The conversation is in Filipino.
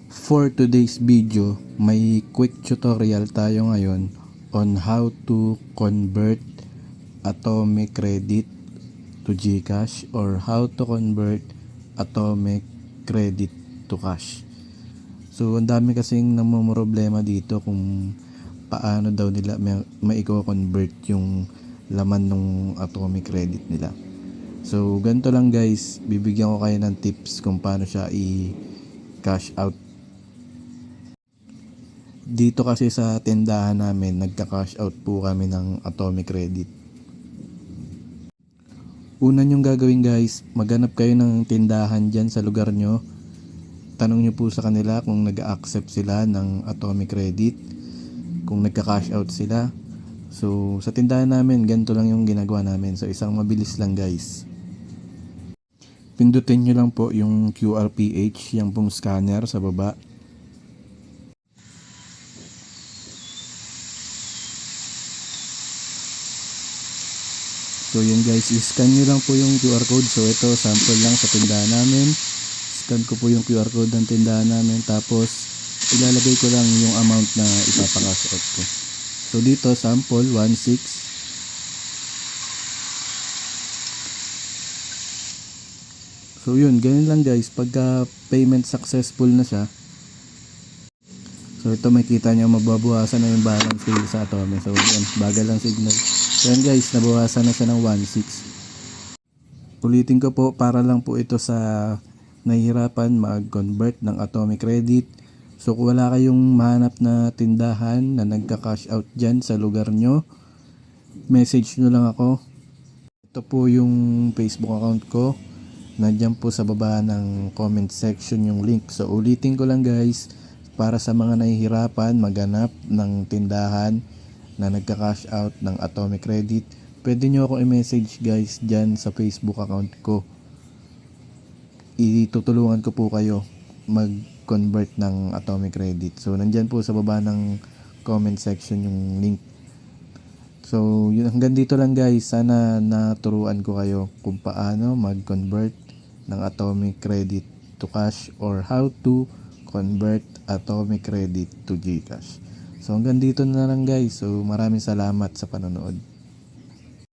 For today's video, may quick tutorial tayo ngayon on how to convert Atomic Credit to GCash or how to convert Atomic Credit to cash. So ang dami kasing namumroblema dito kung paano daw nila maiko-convert yung laman ng Atomic Credit nila. So ganito lang guys, bibigyan ko kayo ng tips kung paano siya i-cash out. Dito kasi sa tindahan namin, nagka-cash out po kami ng Atomic Credit. Una nyong gagawin guys, maghanap kayo ng tindahan dyan sa lugar nyo. Tanong nyo po sa kanila kung nag-accept sila ng Atomic Credit, kung nagka-cash out sila. So sa tindahan namin, ganito lang yung ginagawa namin. So isang mabilis lang guys. Pindutin nyo lang po yung QRPH, yung pong scanner sa baba. So yun guys, i-scan nyo lang po yung QR code. So ito, sample lang sa tindahan namin. Scan ko po yung QR code ng tindahan namin. Tapos ilalagay ko lang yung amount na ipapakash out ko. So dito, sample 16. So yun, ganyan lang guys. Pagka payment successful na siya, so ito makita nyo mababawasan na yung balance dito sa Atomic. So yun, bagal lang signal. So yan guys, nabawasan na siya ng 16. Ulitin ko po para lang po ito sa nahihirapan mag-convert ng Atomic Credit. So kung wala kayong mahanap na tindahan na nagka-cash out dyan sa lugar nyo, message nyo lang ako. Ito po yung Facebook account ko. Nandyan po sa baba ng comment section yung link. So ulitin ko lang guys, para sa mga nahihirapan maghanap ng tindahan na nagka-cash out ng Atomic Credit, pwede nyo ako i-message guys dyan sa Facebook account ko. Itutulungan ko po kayo mag-convert ng Atomic Credit. So nandyan po sa baba ng comment section yung link. So yun, hanggang dito lang guys. Sana naturuan ko kayo kung paano mag-convert ng Atomic Credit to cash or how to convert Atomic Credit to GCash. So hanggang dito na lang guys. So maraming salamat sa panonood.